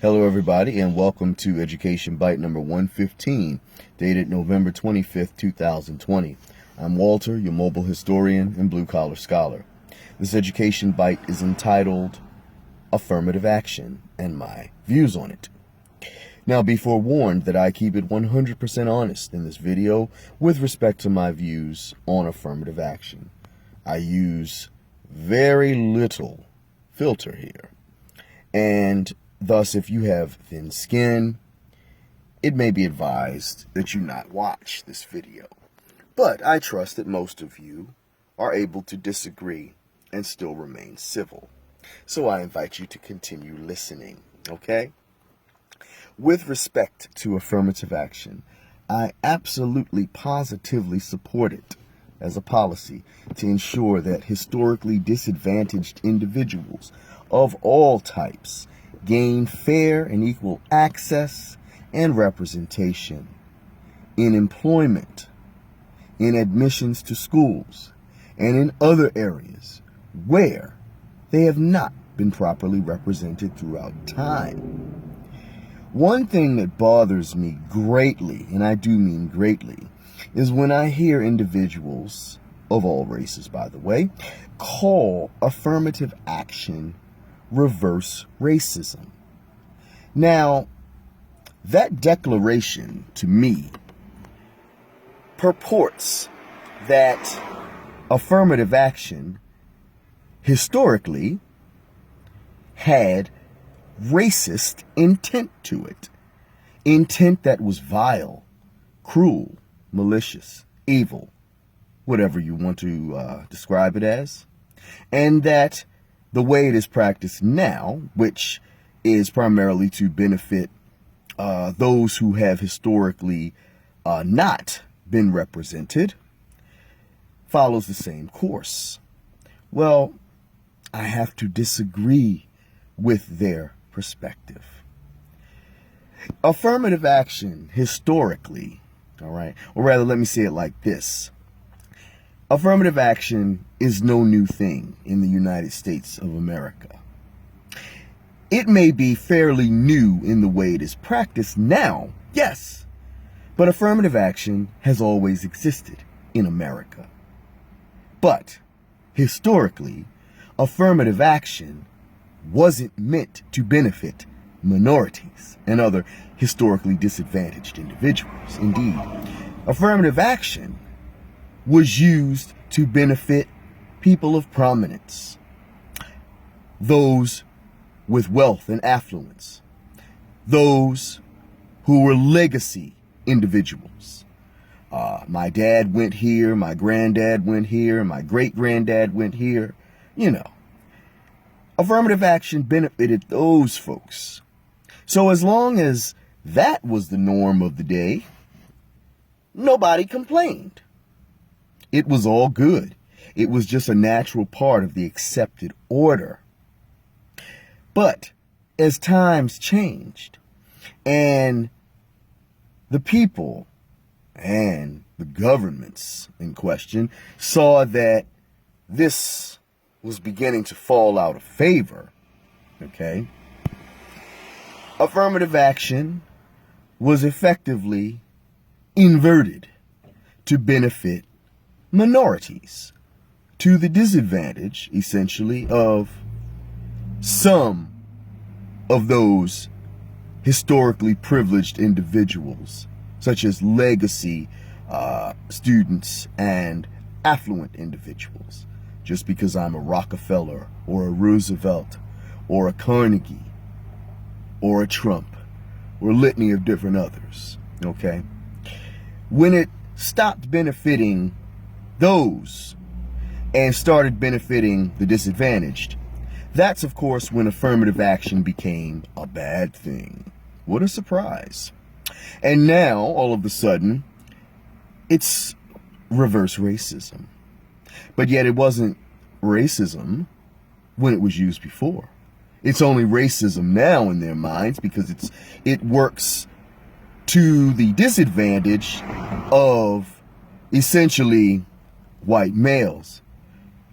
Hello, everybody, and welcome to Education Bite number 115, dated November 25th, 2020. I'm Walter, your mobile historian and blue-collar scholar. This Education Bite is entitled Affirmative Action and my views on it. Now, be forewarned that I keep it 100% honest in this video with respect to my views on affirmative action. I use very little filter here, and thus, if you have thin skin, it may be advised that you not watch this video. But I trust that most of you are able to disagree and still remain civil. So I invite you to continue listening, okay? With respect to affirmative action, I absolutely positively support it as a policy to ensure that historically disadvantaged individuals of all types gain fair and equal access and representation in employment, in admissions to schools, and in other areas where they have not been properly represented throughout time. One thing that bothers me greatly, and I do mean greatly, is when I hear individuals, of all races by the way, call affirmative action reverse racism. Now, that declaration to me purports that affirmative action historically had racist intent to it. Intent that was vile, cruel, malicious, evil, whatever you want to describe it as. And that the way it is practiced now, which is primarily to benefit those who have historically not been represented, follows the same course. Well, I have to disagree with their perspective. Affirmative action historically, all right, or rather let me say it like this. Affirmative action is no new thing in the United States of America. It may be fairly new in the way it is practiced now, yes, but affirmative action has always existed in America. But historically, affirmative action wasn't meant to benefit minorities and other historically disadvantaged individuals. Indeed, affirmative action was used to benefit people of prominence, those with wealth and affluence, those who were legacy individuals. My dad went here, my granddad went here, my great-granddad went here, you know. Affirmative action benefited those folks. So as long as that was the norm of the day, nobody complained. It was all good. It was just a natural part of the accepted order. But as times changed and the people and the governments in question saw that this was beginning to fall out of favor, okay, affirmative action was effectively inverted to benefit minorities, to the disadvantage, essentially, of some of those historically privileged individuals, such as legacy students and affluent individuals. Just because I'm a Rockefeller or a Roosevelt or a Carnegie or a Trump or a litany of different others, okay? When it stopped benefiting those and started benefiting the disadvantaged, that's, of course, when affirmative action became a bad thing. What a surprise. And now, all of a sudden, it's reverse racism. But yet it wasn't racism when it was used before. It's only racism now in their minds because it works to the disadvantage of essentially white males.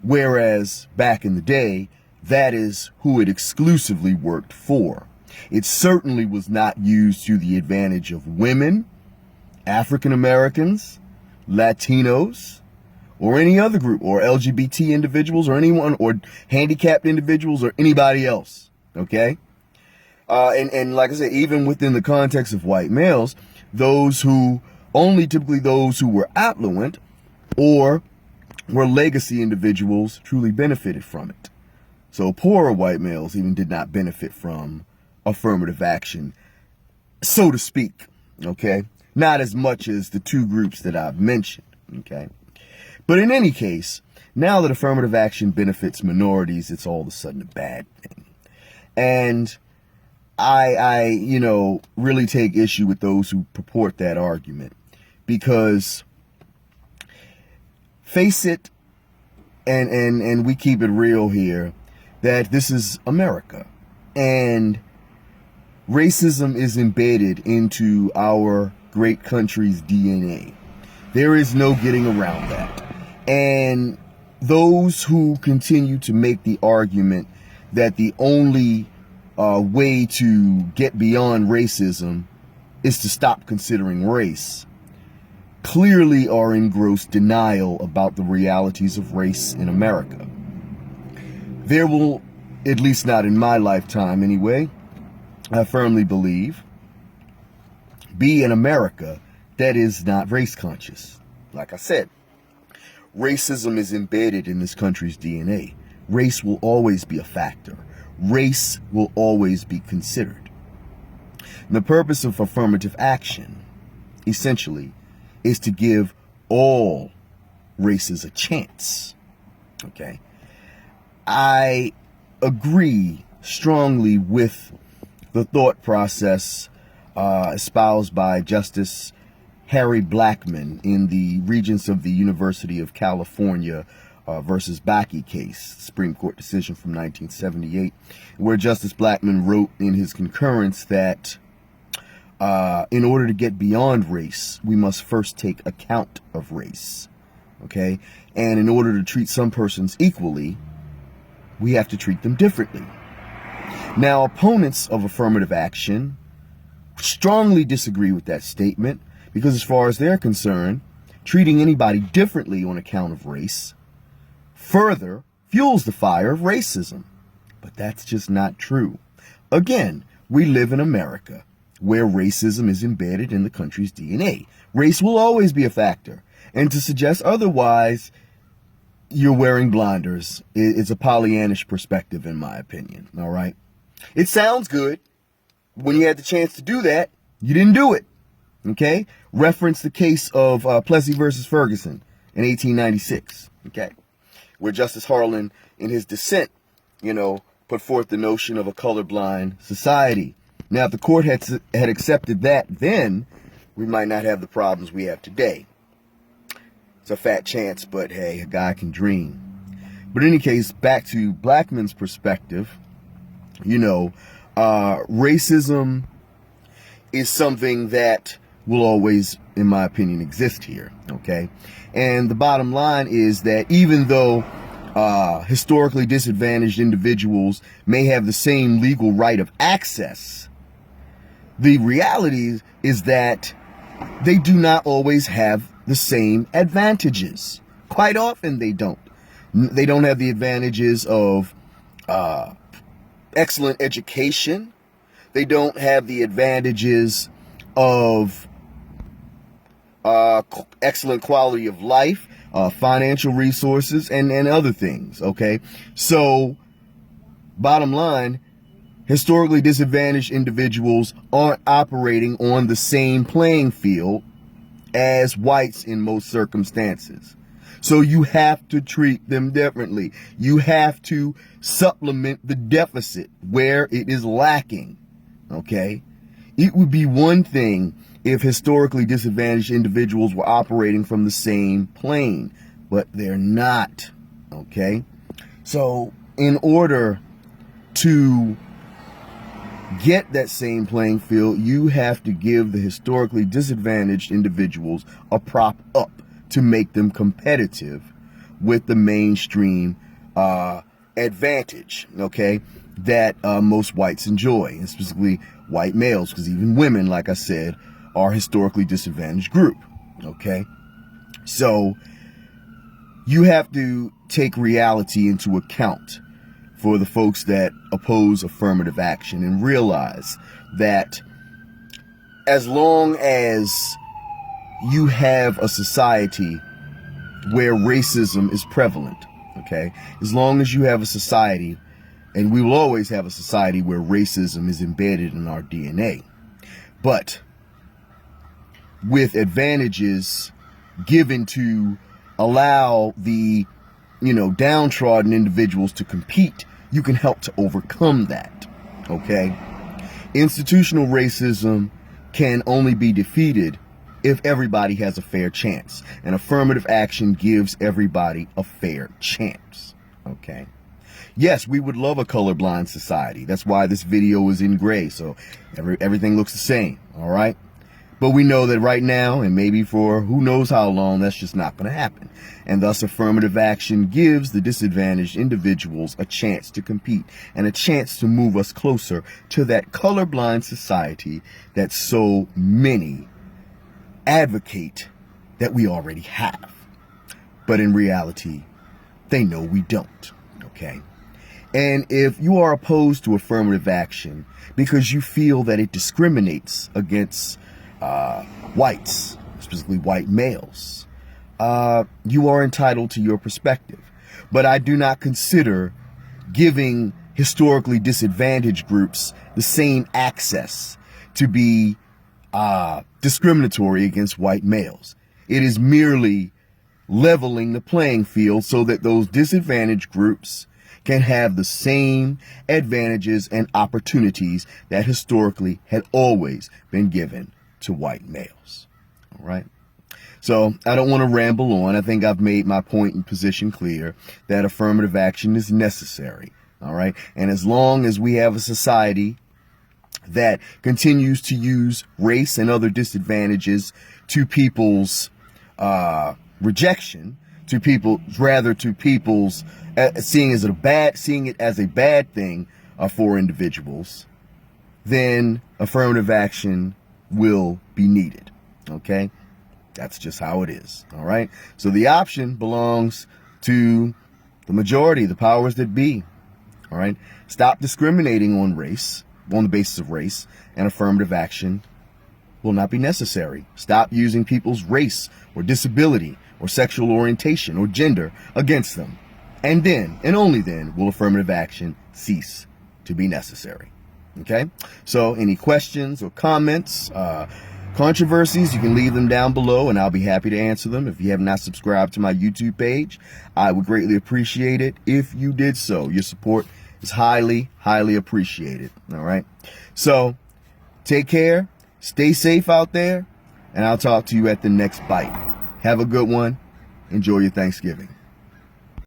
Whereas back in the day, that is who it exclusively worked for. It certainly was not used to the advantage of women, African Americans, Latinos, or any other group, or LGBT individuals, or anyone, or handicapped individuals, or anybody else, okay? And like I said, even within the context of white males, typically those who were affluent or were legacy individuals truly benefited from it. So poorer white males even did not benefit from affirmative action, so to speak, okay? Not as much as the two groups that I've mentioned, okay? But in any case, now that affirmative action benefits minorities, it's all of a sudden a bad thing. And I really take issue with those who purport that argument, because face it, and we keep it real here, that this is America, and racism is embedded into our great country's DNA. There is no getting around that. And those who continue to make the argument that the only way to get beyond racism is to stop considering race clearly are in gross denial about the realities of race in America. There will, at least not in my lifetime anyway, I firmly believe, be an America that is not race conscious. Like I said, racism is embedded in this country's DNA. Race will always be a factor. Race will always be considered. And the purpose of affirmative action, essentially, is to give all races a chance. Okay? I agree strongly with the thought process espoused by Justice Harry Blackmun in the Regents of the University of California versus Bakke case, Supreme Court decision from 1978, where Justice Blackmun wrote in his concurrence that in order to get beyond race, we must first take account of race, okay? And in order to treat some persons equally, we have to treat them differently. Now, opponents of affirmative action strongly disagree with that statement, because as far as they're concerned, treating anybody differently on account of race further fuels the fire of racism. But that's just not true. Again, we live in America, where racism is embedded in the country's DNA. Race will always be a factor. And to suggest otherwise, you're wearing blinders. It's a Pollyannish perspective, in my opinion. All right? It sounds good. When you had the chance to do that, you didn't do it. Okay? Reference the case of Plessy versus Ferguson in 1896. Okay? Where Justice Harlan, in his dissent, put forth the notion of a colorblind society. Now, if the court had accepted that then, we might not have the problems we have today. It's a fat chance, but hey, a guy can dream. But in any case, back to Blackmun's perspective, racism is something that will always, in my opinion, exist here, okay? And the bottom line is that even though historically disadvantaged individuals may have the same legal right of access, the reality is that they do not always have the same advantages. Quite often they don't. They don't have the advantages of excellent education. They don't have the advantages of excellent quality of life, financial resources, and other things, okay? So, bottom line, historically disadvantaged individuals aren't operating on the same playing field as whites in most circumstances. So you have to treat them differently. You have to supplement the deficit where it is lacking, okay? It would be one thing if historically disadvantaged individuals were operating from the same plane, but they're not, okay? So in order to get that same playing field, you have to give the historically disadvantaged individuals a prop up to make them competitive with the mainstream advantage, okay, that most whites enjoy, and specifically white males, because even women, like I said, are a historically disadvantaged group, okay? So you have to take reality into account for the folks that oppose affirmative action and realize that as long as you have a society where racism is prevalent, okay, as long as you have a society, and we will always have a society where racism is embedded in our DNA, but with advantages given to allow the, downtrodden individuals to compete, you can help to overcome that, okay? Institutional racism can only be defeated if everybody has a fair chance, and affirmative action gives everybody a fair chance, okay? Yes, we would love a colorblind society. That's why this video is in gray, so everything looks the same, all right? But we know that right now, and maybe for who knows how long, that's just not going to happen. And thus, affirmative action gives the disadvantaged individuals a chance to compete and a chance to move us closer to that colorblind society that so many advocate that we already have. But in reality, they know we don't, okay? And if you are opposed to affirmative action because you feel that it discriminates against whites, specifically white males, you are entitled to your perspective. But I do not consider giving historically disadvantaged groups the same access to be discriminatory against white males. It is merely leveling the playing field so that those disadvantaged groups can have the same advantages and opportunities that historically had always been given to white males. All right. So I don't want to ramble on. I think I've made my point and position clear that affirmative action is necessary. All right. And as long as we have a society that continues to use race and other disadvantages to people's rejection, to people's seeing it as a bad thing for individuals, then affirmative action will be needed. Okay? That's just how it is. All right? So the option belongs to the majority, the powers that be. All right? Stop discriminating on race, on the basis of race, and affirmative action will not be necessary. Stop using people's race or disability or sexual orientation or gender against them. And then, and only then, will affirmative action cease to be necessary. Okay? So any questions or comments, controversies, you can leave them down below and I'll be happy to answer them. If you have not subscribed to my YouTube page, I would greatly appreciate it if you did so. Your support is highly, highly appreciated. All right? So take care, stay safe out there, and I'll talk to you at the next bite. Have a good one. Enjoy your Thanksgiving.